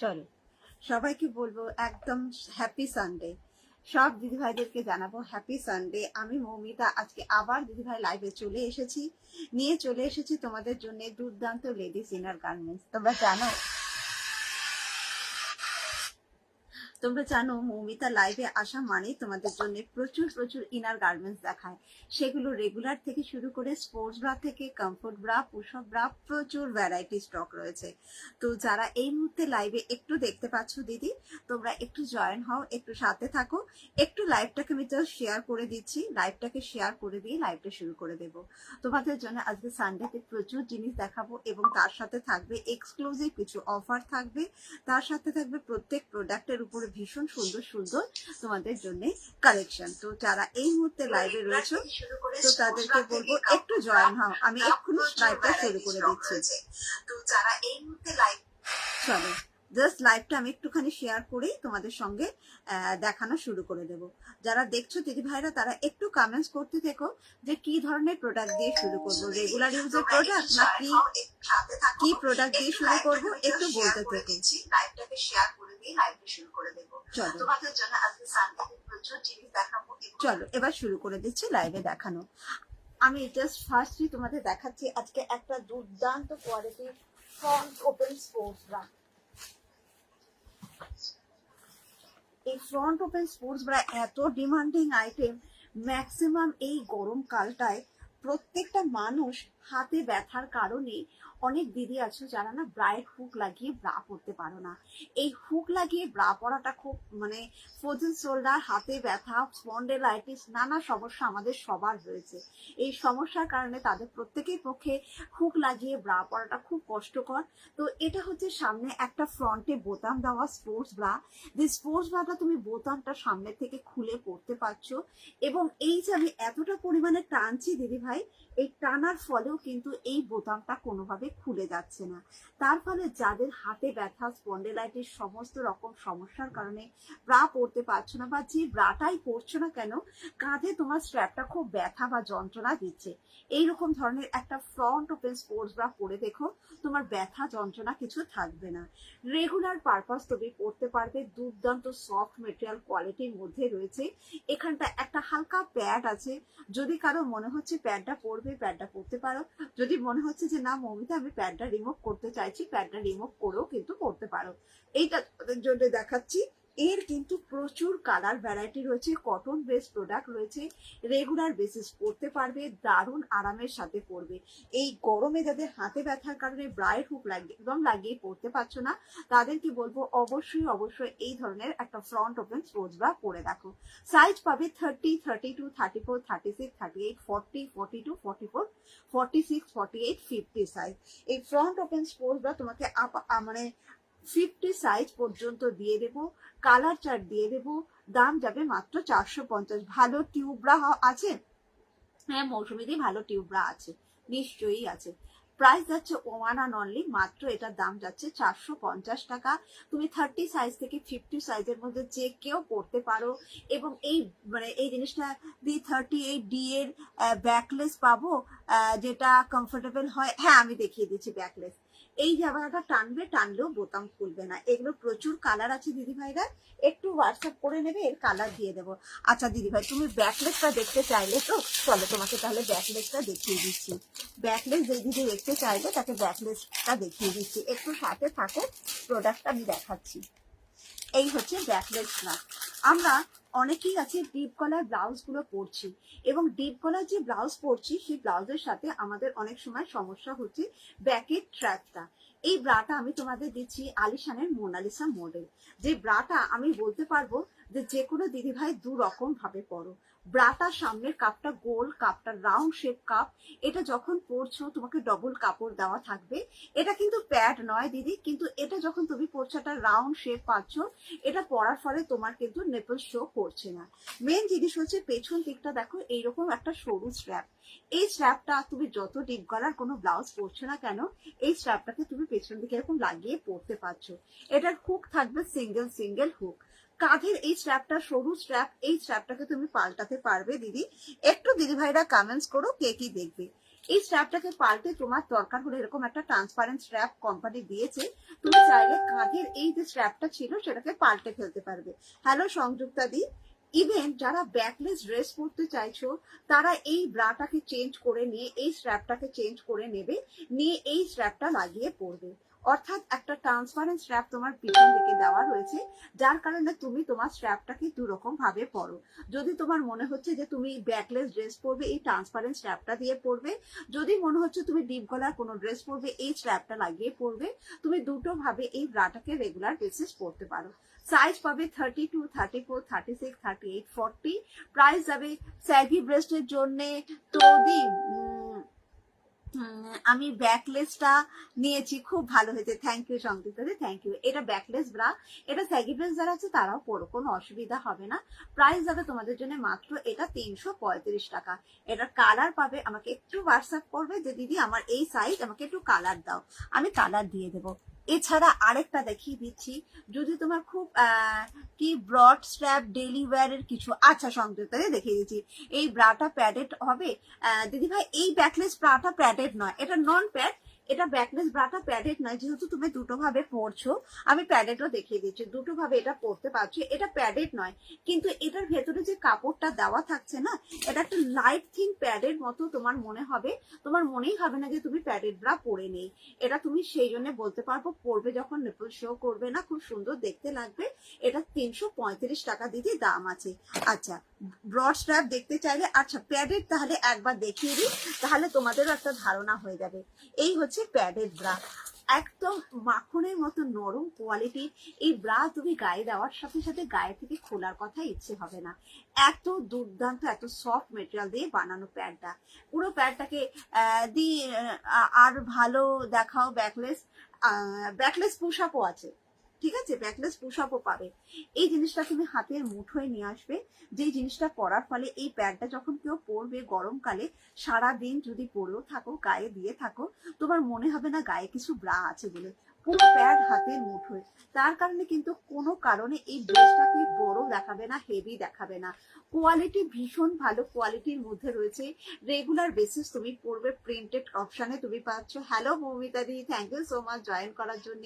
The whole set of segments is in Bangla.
চলো সবাইকে বলবো একদম হ্যাপি সানডে। সব দিদিভাইদেরকে জানাবো হ্যাপি সানডে। আমি মৌমিতা আজকে আবার দিদিভাই লাইভে চলে এসেছি তোমাদের জন্য দুর্দান্ত লেডিস ইনার গার্মেন্টস। তোমরা জানো মৌমিতা লাইভে আসা মানেই তোমাদের জন্য প্রচুর প্রচুর ইনার গার্মেন্টস দেখায়। সেগুলো রেগুলার থেকে শুরু করে স্পোর্টস ব্রা থেকে কমফোর্ট ব্রা, পুশআপ ব্রা, প্রচুর ভ্যারাইটি স্টক রয়েছে। তো যারা এই মুহূর্তে লাইভে একটু দেখতে পাচ্ছ দিদি, তোমরা একটু জয়েন হও, একটু সাথে থাকো, একটু লাইভটাকে আমি জাস্ট শেয়ার করে দিচ্ছি। লাইভটাকে শেয়ার করে দিয়ে লাইভটা শুরু করে দেব। তোমাদের জন্য আজকে সানডেতে প্রচুর জিনিস দেখাবো এবং তার সাথে থাকবে এক্সক্লুসিভ কিছু অফার থাকবে। তার সাথে থাকবে প্রত্যেক প্রোডাক্টের উপরে ভীষণ সুন্দর সুন্দর তোমাদের জন্য কালেকশন। তো যারা এই মুহূর্তে লাইভে রয়েছে তো তাদেরকে বলবো একটু জয়েন হও। আমি এক্ষুনি লাইভটা শুরু করে দিচ্ছি। তো যারা এই মুহূর্তে লাইভ চলো জাস্ট লাইভটা আমি একটুখানি শেয়ার করেই তোমাদের সঙ্গে দেখানো শুরু করে দেব। যারা দেখছো দিদি ভাইরা তারা একটু কমেন্টস করতে থেকো যে কি ধরনের প্রোডাক্ট দিয়ে শুরু করবো, রেগুলার ইউজের প্রোডাক্ট না কি প্রোডাক্ট দিয়ে শুরু করবো একটু বলতে থেকো। লাইভটাকে শেয়ার করে দিয়ে লাইভটা শুরু করে দেব। চলো তোমাদের জন্য আজকে সানডেতে প্রচুর জিনিস দেখাবো। চলো এবার শুরু করে দিচ্ছি লাইভে দেখানো। আমি জাস্ট ফার্স্টলি তোমাদের দেখাচ্ছি আজকে একটা দুর্দান্ত কোয়ালিটির ফ্রন্ট ওপেন স্পোর্টস ব্রা। এই ফ্রন্ট ওপেন স্পোর্টস ব্রা এত ডিমান্ডিং আইটেম। ম্যাক্সিমাম এই গরমকালটায় প্রত্যেকটা মানুষ হাতে ব্যথার কারণে অনেক দিদি আছে যারা না ব্রাইট হুক লাগিয়ে ব্রা পরতে পারো না। এই হুক লাগিয়ে ব্রা পরাটা খুব ফ্রোজেন শোল্ডার, হাতে ব্যথা, স্পন্ডেলাইটিস, নানা সমস্যা আমাদের সবার রয়েছে। এই সমস্যার কারণে তাদের প্রত্যেকের পক্ষে হুক লাগিয়ে ব্রা পরাটা খুব কষ্টকর। তো এটা হচ্ছে সামনে একটা ফ্রন্টে বোতাম দেওয়া স্পোর্টস ব্রা। যে স্পোর্টস ব্রাটা তুমি বোতামটা সামনে থেকে খুলে পরতে পারছো এবং এই যে আমি এতটা পরিমাণে টানছি দিদি ভাই, এই টানার ফলেও কিন্তু এই বোতামটা কোনোভাবে খুলে যাচ্ছে না। তার ফলে যাদের হাতে ব্যথা, স্পন্ডেলাইটিস সমস্ত রকম সমস্যার কারণে ব্রা পরতে পারছো না বা যে ব্রাটাই পরছো না কেন কাঁধে তোমার স্ট্র্যাপটা খুব ব্যথা বা যন্ত্রণা দিচ্ছে, এইরকম ধরনের একটা ফ্রন্ট ওপেন স্পোর্টস ব্রা পরে দেখো, তোমার ব্যথা যন্ত্রণা কিছু থাকবে না। রেগুলার পারপাস তুমি পরতে পারবে। দুর্দান্ত সফট মেটেরিয়াল কোয়ালিটির মধ্যে রয়েছে। এখানটা একটা হালকা প্যাড আছে, যদি কারো মনে হচ্ছে প্যাডটা পরবে প্যাডটা পরতে পারো। যদি মনে হচ্ছে যে না মৌমিতা আমি প্যাডটা রিমুভ করতে চাইছি, প্যাডটা রিমুভ করেও কিন্তু পরতে পারো। এইটা তোমাদের জন্য দেখাচ্ছি। এর কিন্তু প্রচুর কালার ভ্যারাইটি রয়েছে, কটন বেস প্রোডাক্ট রয়েছে, রেগুলার বেসিস পরতে পারবে, দারুণ আরামের সাথে পরবে। এই গরমে যাদের হাতে ব্যথার কারণে ব্রাইট হুক লাগিয়ে পরতে পারছো না তাদেরকে বলবো অবশ্যই অবশ্যই এই ধরনের একটা ফ্রন্ট ওপেন স্পোর্টস ব্রা পরে দেখো। সাইজ পাবে 30, 32, 34, 36, 38, 40, 42, 44, 46, 48, 50 সাইজ। এই ফ্রন্ট ওপেন স্পোর্টস ব্রা তোমাকে 50 সাইজ পর্যন্ত দিয়ে দেবো। কালার চার্ট দিয়ে দেবো। দাম যাবে মাত্র 450। ভালো টিউব ব্রা আছে? হ্যাঁ মৌসুমীদি ভালো টিউব ব্রা আছে, নিশ্চয়ই আছে। প্রাইস যাচ্ছে ওয়ান অ্যান্ড অনলি মাত্র এটার দাম যাচ্ছে 450 টাকা। তুমি 30 সাইজ থেকে 50 সাইজের মধ্যে যে কেউ পড়তে পারো। এবং এই এই জিনিসটা দি 38D এর ব্যাকলেস পাবো, যেটা কমফোর্টেবল হয়। হ্যাঁ আমি দেখিয়ে দিচ্ছি ব্যাকলেস। এই জায়গাটা টানলেও বোতাম খুলবে না। এগুলো প্রচুর কালার আছে দিদি ভাইরা, একটু হোয়াটসঅ্যাপ করে নেবে, এর কালার দিয়ে দেবো। আচ্ছা দিদি ভাই তুমি ব্যাকলেসটা দেখতে চাইলে তো চলো তোমাকে তাহলে ব্যাকলেসটা দেখিয়ে দিচ্ছি। ব্যাকলেস যে দিদি দেখতে চাইলে তাকে ব্যাকলেসটা দেখিয়ে দিচ্ছি, একটু সাথে থাকো, প্রোডাক্টটা আমি দেখাচ্ছি। এই হচ্ছে ব্যাকলেস না। আমরা অনেকেই আছে ডিপ গলার ব্লাউজ গুলো পরছি এবং ডিপ গলার যে ব্লাউজ পরছি সেই ব্লাউজের সাথে আমাদের অনেক সময় সমস্যা হচ্ছে ব্যাকের ট্র্যাপটা। এই ব্রাটা আমি তোমাদের দিচ্ছি আলিশানের মোনালিসা মডেল। যে ব্রাটা আমি বলতে পারবো যে কোনো দিদিভাই দু রকম ভাবে পরো। ব্রাটা সামনের কাপটা গোল, কাপটা রাউন্ড শেপ কাপ। এটা যখন পরছো তোমাকে ডবল কাপড় দেওয়া থাকবে। এটা কিন্তু প্যাড নয় দিদি, কিন্তু এটা যখন তুমি পরছো একটা রাউন্ড শেপ পাচ্ছ। এটা পরার ফলে তোমার কিন্তু নেপল শো করছে না। মেন জিনিস হচ্ছে পেছন দিকটা দেখো এইরকম একটা সরু স্ট্র্যাপ। এই স্ট্র্যাপটা তুমি যত ডিপ গলার কোনো ব্লাউজ পরছো না কেন এই স্ট্র্যাপটাকে তুমি পেছন দিকে এরকম লাগিয়ে পরতে পারছো। এটার হুক থাকবে সিঙ্গেল হুক। কাঁধের এই স্ট্র্যাপটা সরু স্ট্র্যাপ, এই স্ট্র্যাপটাকে তুমি পাল্টাতে পারবে দিদি। একটু দিদি ভাইরা কমেন্টস করো কে কি দেখবে। এই স্ট্র্যাপটাকে পাল্টে তোমার দরকার হলে এরকম একটা ট্রান্সপারেন্ট স্ট্র্যাপ কোম্পানি দিয়েছে, তুমি চাইলে কাঁধের এই যে স্ট্র্যাপটা ছিল সেটাকে পাল্টে ফেলতে পারবে। হ্যালো সংযুক্তা দি। ইভেন যারা ব্যাকলেস ড্রেস পরতে চাইছো তারা এই ব্রাটাকে চেঞ্জ করে নিয়ে এই স্ট্র্যাপটাকে চেঞ্জ করে নেবে, নিয়ে এই স্ট্র্যাপটা লাগিয়ে পরবে। অর্থাৎ একটা ট্রান্সপারেন্ট স্ট্র্যাপ তোমার পিছন দিকে দেওয়া রয়েছে, যার কারণে তুমি তোমার স্ট্র্যাপটাকে দু রকম ভাবে পরো। যদি তোমার মনে হচ্ছে যে তুমি ব্যাকলেস ড্রেস পরবে, এই ট্রান্সপারেন্ট স্ট্র্যাপটা দিয়ে পরবে। যদি মনে হচ্ছে তুমি ডিপ গলার কোনো ড্রেস পরবে, এই স্ট্র্যাপটা লাগিয়ে পরবে। তুমি দুটো ভাবে এই ব্রাটাকে রেগুলার বেসিস পরতে পারো। সাইজ পাবে 32, 34, 36, 38, 40। প্রাইস যাবে স্যাগি ব্রেস্টের জন্য। তো আমি ব্যাকলেসটা নিয়েছি, খুব ভালো হয়েছে, থ্যাংক ইউ সংযুক্তা দি, থ্যাংক ইউ। এটা ব্যাকলেস ব্রা, এটা স্যাগি ব্রেস্ট যারা আছে তারাও পরো, কোনো অসুবিধা হবে না। প্রাইস যাবে তোমাদের জন্য মাত্র এটা 335 টাকা। এটার কালার পাবে, আমাকে একটু হোয়াটসঅ্যাপ করবে যে দিদি আমার এই সাইজ, আমাকে একটু কালার দাও, আমি কালার দিয়ে দেবো। এছাড়া আরেকটা দেখিয়ে দিচ্ছি, যদি তোমার খুব কি ব্রড স্ট্র্যাপ ডেলি ওয়্যারের কিছু, আচ্ছা সংযুক্তা দেখিয়ে দিচ্ছি। এই ব্রাটা প্যাডেড হবে দিদি ভাই, এই ব্যাকলেস ব্রাটা প্যাডেড নয়, এটা নন প্যাড। এটা ব্যাকলেস ব্রাটা প্যাডেড নয়, যেহেতু তুমি দুটো ভাবে পরছো, আমি প্যাডেডও দেখিয়ে দিচ্ছি, দুটো ভাবে এটা পরতে পারছো। এটা প্যাডেড নয়, কিন্তু এটার ভেতরে যে কাপড়টা দেওয়া থাকছে না, এটা একটা লাইট থিন প্যাডের মতো তোমার মনে হবে, তোমার মনেই হবে না যে তুমি প্যাডেড ব্রা পরে নেই। এটা তুমি সেই জন্য বলতে পারবো, পরবে যখন নিপল শো করবে না, খুব সুন্দর দেখতে লাগবে। এটা 335 টাকা দিদি দাম আছে। আচ্ছা, ব্রড স্ট্র্যাপ দেখতে চাইলে, আচ্ছা প্যাডেড তাহলে একবার দেখিয়ে দিই, তাহলে তোমাদেরও একটা ধারণা হয়ে যাবে। এই হচ্ছে প্যাডেড ব্রা, একদম মাখনের মতো নরম কোয়ালিটির এই ব্রা। তুমি গায়ে দেওয়ার সাথে সাথে গায়ে থেকে খোলার কথা ইচ্ছে হবে না, এত দুর্দান্ত, এত সফট মেটেরিয়াল দিয়ে বানানো প্যাডটা। পুরো প্যাডটাকে দিয়ে আর ভালো দেখাও। ব্যাকলেস, ব্যাকলেস পুশ আপও আছে, ঠিক আছে, ব্যাকলেস পুশ আপও পাবে। এই জিনিসটা তুমি হাতের মুঠোয় নিয়ে আসবে, যে জিনিসটা পরার ফলে এই প্যাডটা যখন কেউ পরবে গরমকালে, সারাদিন যদি পরেও থাকো, গায়ে দিয়ে থাকো, তোমার মনে হবে না গায়ে কিছু ব্রা আছে বলে। পুরো প্যাড হাতের মুঠোয়, তার কারণে কিন্তু কোনো কারণে এই ড্রেসটাকে বড় দেখাবে না, হেভি দেখাবে না। কোয়ালিটি ভীষণ ভালো কোয়ালিটির মধ্যে রয়েছে, রেগুলার বেসিস তুমি পরবে, প্রিন্টেড অপশনে তুমি পাচ্ছ। হ্যালো মৌমিতা দি, thank you so much join করার জন্য।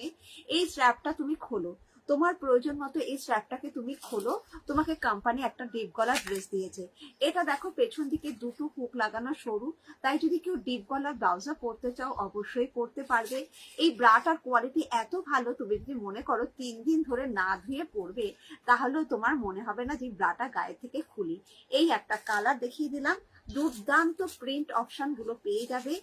এই স্ট্র্যাপটা তুমি খোলো, তোমার প্রয়োজন মতো এই স্ট্র্যাপটাকে তুমি খোলো। তোমাকে কোম্পানি একটা ডিপ গলার ড্রেস দিয়েছে, এটা দেখো পেছন দিকে দুটো হুক লাগানো সরু, তাই যদি কেউ ডিপ গলার ব্লাউজা পরতে চাও অবশ্যই পরতে পারবে। এই ব্রাটার কোয়ালিটি এত ভালো, তুমি যদি মনে করো 3 দিন ধরে না ধুয়ে পরবে, তাহলেও তোমার মনে হবে না যে ব্রাটা গায়ে থেকে খুলি। এই একটা কালার দেখিয়ে দিলাম, দুর্দান্ত প্রিন্ট অপশন গুলো পেয়ে যাবে।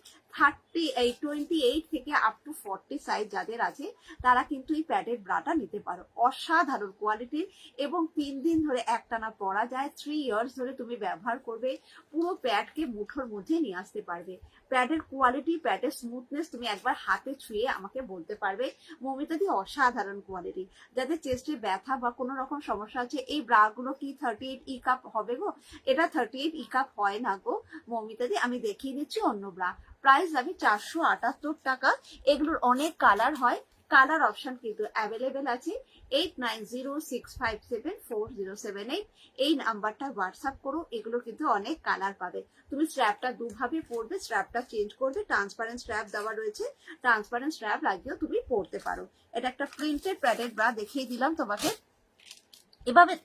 28 থেকে আপ টু 40 সাইজ যাদের আছে তারা কিন্তু এই প্যাডেড ব্রাটা নিতে পারো, অসাধারণ কোয়ালিটির, এবং 3 দিন ধরে একটানা পরা যায়, 3 ইয়ার্স ধরে তুমি ব্যবহার করবে, পুরো প্যাডকে মুঠোর মধ্যে নিয়ে আসতে পারবে। প্যাডের কোয়ালিটি, প্যাডের স্মুথনেস তুমি একবার হাতে ছুঁয়ে আমাকে বলতে পারবে মৌমিতা দি অসাধারণ কোয়ালিটি। যাদের চেস্টে ব্যথা বা কোনো রকম সমস্যা আছে, এই ব্রাগুলো কি 38 ই কাপ হবে গো? এটা 38 ই কাপ হয় না গো মৌমিতা দি, আমি দেখিয়ে দিচ্ছি অন্য ব্রা। প্রাইস যাবে 478 টাকা। এগুলোর অনেক কালার হয়, কালার অপশন কিন্তু অ্যাভেলেবেল আছে। 8906574078 এই নাম্বারটা হোয়াটসঅ্যাপ করো, এগুলো কিন্তু অনেক কালার পাবে। তুমি স্ট্র্যাপটা দুভাবে পরবে, স্ট্র্যাপটা চেঞ্জ করবে, ট্রান্সপারেন্ট স্ট্র্যাপ দেওয়া রয়েছে, ট্রান্সপারেন্ট স্ট্র্যাপ লাগিয়েও তুমি পরতে পারো। এটা একটা প্রিন্টেড প্যাডেড ব্রা দেখিয়ে দিলাম তোমাকে।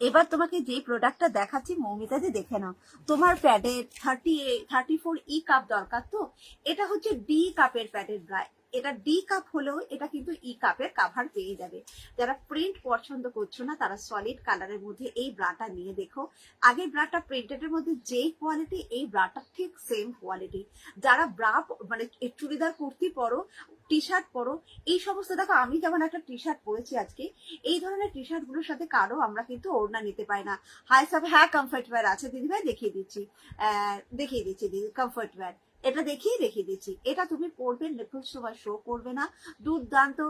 এবার তোমাকে যে প্রোডাক্টটা দেখাচ্ছি মৌমিতা দি দেখে নাও। তোমার প্যাডে 34 ই কাপ দরকার, তো এটা হচ্ছে ডি কাপের প্যাডের ব্রা। এটা ডি কাপ হলেও এটা কিন্তু ই কাপের কাভার পেয়ে যাবে। যারা প্রিন্ট পছন্দ করছো না তারা সলিড কালারের মধ্যে এই ব্রাটা নিয়ে দেখো। আগের ব্রাটা প্রিন্টেডের মধ্যে যেই কোয়ালিটি, এই ব্রাটা ঠিক সেম কোয়ালিটি। যারা ব্রা মানে চুড়িদার কুর্তি পরো, টি শার্ট পরো, এই সমস্ত, দেখো আমি যেমন একটা টি শার্ট পরেছি আজকে, এই ধরনের টি শার্ট গুলোর সাথে কারো আমরা কিন্তু ওড়না নিতে পাই না। হাই সাব, হ্যাঁ কমফর্ট ওয়্যার আছে দিদিভাই, দেখিয়ে দিচ্ছি দিদি, কমফর্ট ওয়্যার এটা দেখিয়ে দিচ্ছি। এটা তুমি পরবে, নিপল সময় শো করবে না, দুর্দান্ত,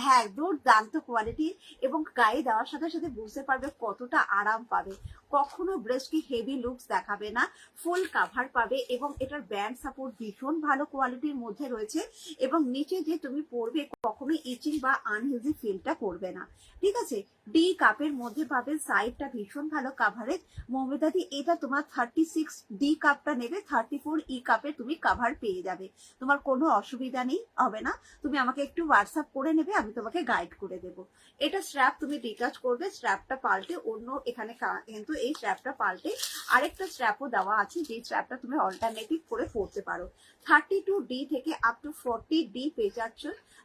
হ্যাঁ দুর্দান্ত কোয়ালিটি, এবং গায়ে দেওয়ার সাথে সাথে বুঝতে পারবে কতটা আরাম পাবে। কখনো ব্রেস্টকে হেভি লুকস দেখাবে না, ফুল কাভার পাবে এবং এটার ব্যান্ড সাপোর্ট ভীষণ ভালো কোয়ালিটির মধ্যে রয়েছে এবং নিচে যে তুমি পরবে কখনো ইচিং বা আনহেলদি ফিলটা করবে না। ঠিক আছে, ডি কাপের মধ্যে পাবে, সাইডটা ভীষণ ভালো কাভারেজ। মৌমিতাদি এটা তোমার 36 ডি কাপটা নেবে, 34 ই কাপে তুমি কাভার পেয়ে যাবে, তোমার কোনো অসুবিধা নেই, হবে না। তুমি আমাকে একটু হোয়াটসঅ্যাপ করে নেবে, আমি তোমাকে গাইড করে দেবো। এটা স্ট্র্যাপ তুমি ডিটাচ করবে, স্ট্র্যাপটা পাল্টে অন্য এখানে কিন্তু এই স্ট্র্যাপটা পাল্টে আরেকটা স্ট্র্যাপও দেওয়া আছে, যে স্ট্র্যাপটা তুমি অল্টারনেটিভ করে পরতে পারো। 32D থেকে আপ টু 40D পেয়ে যাচ্ছ,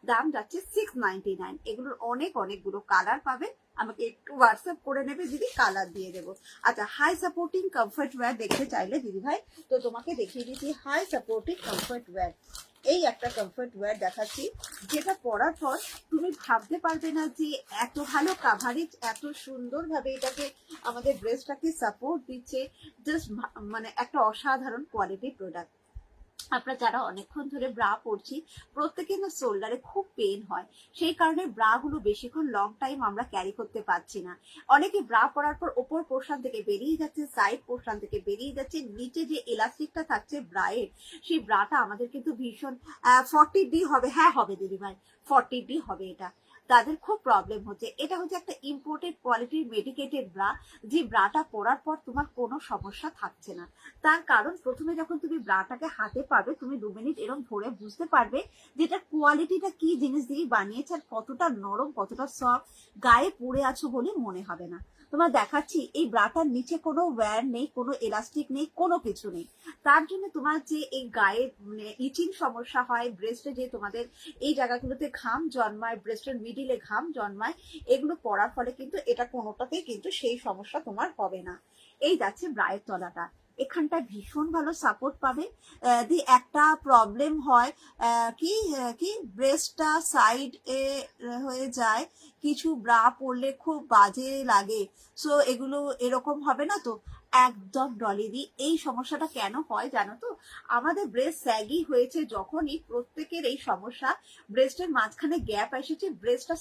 দাম যাচ্ছে 699। এগুলোর অনেকগুলো কালার পাবে, আমাকে একটু হোয়াটসঅ্যাপ করে নেবে দিদি, কালার দিয়ে দেবো। আচ্ছা, হাই সাপোর্টিং কমফর্ট ওয়্যার দেখতে চাইলে দিদি ভাই তো তোমাকে দেখিয়ে দিচ্ছি হাই সাপোর্টিং কমফর্ট ওয়্যার। এই একটা কমফর্ট ওয়্যার দেখাচ্ছি, যেটা পরার পর তুমি ভাবতে পারবে না যে এত ভালো কাভারেজ, এত সুন্দরভাবে এটাকে আমাদের ব্রেস্টটাকে সাপোর্ট দিচ্ছে। জাস্ট মানে একটা অসাধারণ কোয়ালিটির প্রোডাক্ট। আমরা যারা অনেকক্ষণ ধরে ব্রা পরছি প্রত্যেকের না শোল্ডারে খুব পেন হয়, সেই কারণে ব্রা গুলো বেশিক্ষণ লং টাইম আমরা ক্যারি করতে পারছি না। অনেকে ব্রা পরার পর ওপর পোর্শন থেকে বেরিয়ে যাচ্ছে, সাইড পোর্শন থেকে বেরিয়ে যাচ্ছে, নিচে যে ইলাস্টিকটা থাকছে ব্রায়ের, সেই ব্রাটা আমাদের কিন্তু ভীষণ 40D হবে, হ্যাঁ হবে দিদি ভাই, 40D হবে। এটা তাদের খুব প্রবলেম হচ্ছে। এটা হচ্ছে একটা ইম্পোর্টেড কোয়ালিটির মেডিকেটেড ব্রা, যে ব্রাটা পরার পর তোমার কোনো সমস্যা থাকছে না। তার কারণ প্রথমে যখন তুমি ব্রাটাকে হাতে পাবে, তুমি 2 মিনিট এরকম ধরে বুঝতে পারবে যে এটার কোয়ালিটিটা কি জিনিস দিয়ে বানিয়েছে আর কতটা নরম, কতটা সফট, গায়ে পরে আছো বলে মনে হবে না। তোমার দেখাচ্ছি এই ব্রাটার নিচে কোনো ওয়্যার নেই, কোনো এলাস্টিক নেই, কোনো কিছু নেই। তার জন্য তোমার যে এই গায়ে ইচিং সমস্যা হয়, ব্রেস্টে যে তোমাদের এই জায়গাগুলোতে ঘাম জন্মায়, ব্রেস্টের মিডিলে ঘাম জন্মায়, এগুলো পড়ার ফলে কিন্তু এটা কোনোটাতেই কিন্তু সেই সমস্যা তোমার হবে না। এই যাচ্ছে ব্রায়ের তলাটা, এখানটা ভীষণ ভালো সাপোর্ট পাবে। একটা প্রবলেম হয় কি কি ব্রেস্টটা সাইড এ হয়ে যায়, কিছু ব্রা পরলে খুব বাজে লাগে, সো এগুলো এরকম হবে না তো। একদম ডলিদি, এই সমস্যাটা কেন হয় জানো তো, আমাদের ব্রেস্ট স্যাগি হয়েছে যখনই, প্রত্যেকের এই সমস্যা, ব্রেস্টের মাঝখানে গ্যাপ এসেছে, ব্রেস্টটা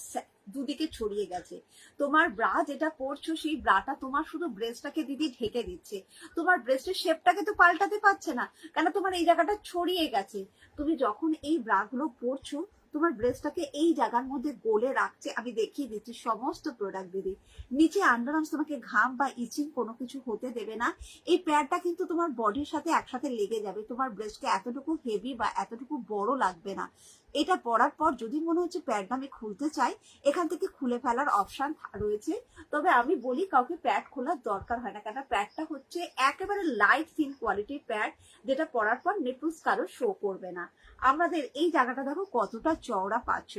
দুদিকে ছড়িয়ে গেছে। তোমার ব্রা যেটা পরছো সেই ব্রাটা তোমার শুধু ব্রেস্টটাকে দিদি ঢেকে দিচ্ছে, তোমার ব্রেস্টের শেপটাকে তো পাল্টাতে পারছে না, কেন তোমার এই জায়গাটা ছড়িয়ে গেছে। তুমি যখন এই ব্রাগুলো পরছো তোমার ব্রেস্টটাকে এই জায়গার মধ্যে গোলে রাখছে। আমি দেখিয়ে দিচ্ছি সমস্ত প্রোডাক্ট দিদি, নিচে আন্ডারআর্মস তোমাকে ঘাম বা ইচিং কোনো কিছু হতে দেবে না। এই প্যাডটা কিন্তু তোমার বডির সাথে একসাথে লেগে যাবে, তোমার ব্রেস্টকে এতটুকু হেভি বা এতটুকু বড় লাগবে না। এটা পরার পর যদি মনে হচ্ছে প্যাডটা আমি খুলতে চাই, এখান থেকে খুলে ফেলার অপশন রয়েছে। তবে আমি বলি কাউকে প্যাড খোলার দরকার হয় না, কেন প্যাডটা হচ্ছে একেবারে লাইট থিন কোয়ালিটির প্যাড, যেটা পরার পর নিপলস কারো শো করবে না। আমাদের এই জায়গাটা দেখো কতটা চওড়া পাচ্ছ।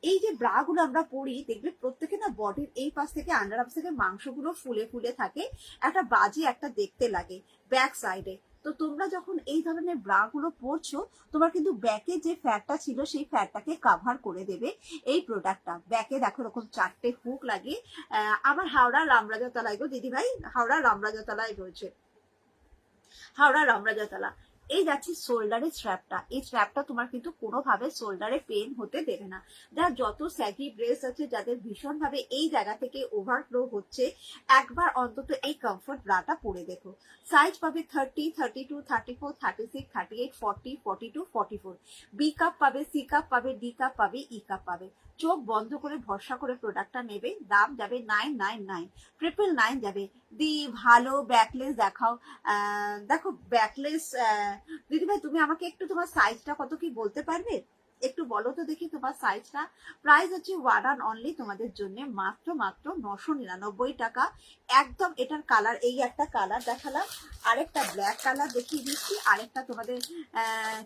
এই যে ব্রা গুলো আমরা পরি দেখবে প্রত্যেকে না বডির এই পাশ থেকে আন্ডারআর্মস থেকে মাংসগুলো ফুলে ফুলে থাকে, একটা বাজে একটা দেখতে লাগে ব্যাক সাইডে। তো তোমরা যখন এই ধরনের ব্রা গুলো পরছো, তোমার কিন্তু ব্যাকে যে ফ্যাটটা ছিল সেই ফ্যাটটাকে কাভার করে দেবে এই প্রোডাক্টটা। ব্যাকে দেখো এরকম 4টে হুক লাগে। আমার হাওড়া রামরাজাতলায় গো দিদি ভাই, হাওড়া রামরাজাতলায় রয়েছে, হাওড়া রামরাজাতলা। এই যাচ্ছে শোল্ডারের স্ট্র্যাপটা, এই স্ট্র্যাপটা তোমার কিন্তু কোনোভাবে শোল্ডারে পেন হতে দেবে না। যার যত স্যাগি ব্রেস আছে, যাদের ভীষণ ভাবে এই জায়গা থেকে ওভারফ্লো হচ্ছে, একবার অন্তত এই কমফর্ট ব্রাটা পরে দেখো। সাইজ পাবে 30, 32, 34, 36, 38, 40, 42, 44। বি কাপ পাবে, সি কাপ পাবে, ডি কাপ পাবে, ই কাপ পাবে। চোখ বন্ধ করে ভরসা করে প্রোডাক্টটা নেবে, দাম যাবে 999, 999 যাবে। দি ভালো ব্যাকলেস দেখাও। দেখো ব্যাকলেস দিদিভাই তুমি আমাকে একটু তোমার সাইজটা কত কি বলতে পারবে, একটু বলো তো দেখি তোমার সাইজটা। প্রাইস হচ্ছে ওয়ান অ্যান্ড অনলি তোমাদের জন্য মাত্র 999 টাকা। একদম এটার কালার, এই একটা কালার দেখালাম, আরেকটা ব্ল্যাক কালার দেখিয়ে দিচ্ছি, আরেকটা তোমাদের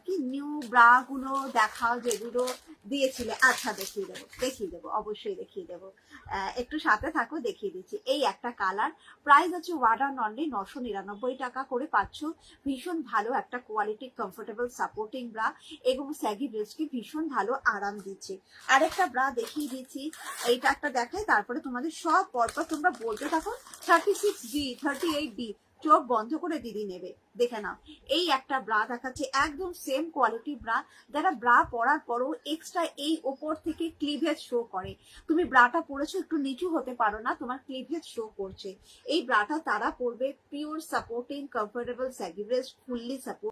কি নিউ ব্রা গুলো দেখাও যেগুলো দিয়েছিলে। আচ্ছা দেখিয়ে দেবো অবশ্যই দেখিয়ে দেবো, একটু সাথে থাকো দেখিয়ে দিচ্ছি। এই একটা কালার, প্রাইস হচ্ছে ওয়ান অ্যান্ড অনলি 999 টাকা করে পাচ্ছ। ভীষণ ভালো একটা কোয়ালিটি কমফোর্টেবল সাপোর্টিং ব্রা এবং স্যাগি ব্রেস্টকে ভীষণ ভালো আরাম দিচ্ছে। আরেকটা ব্রা দেখিয়ে দিচ্ছি, এইটা একটা দেখাই, তারপরে তোমাদের সব পরপর তোমরা বলতে থাকো। 36D, 38D, চোখ বন্ধ করে দিদি নেবে। দেখে নাও, এই একটা ব্রা দেখাচ্ছে, একদম সেম কোয়ালিটি ব্রা, যারা ব্রা পরার পরও এক্সট্রা এই ওপর থেকে ক্লিভেজ শো করে। তুমি ব্রাটা পরেছো, একটু নিচু হতে পারো না, তোমার ক্লিভেজ শো করছে। এই ব্রাটা তারা পরবে, pure supporting comfortable saggy breast, fully support.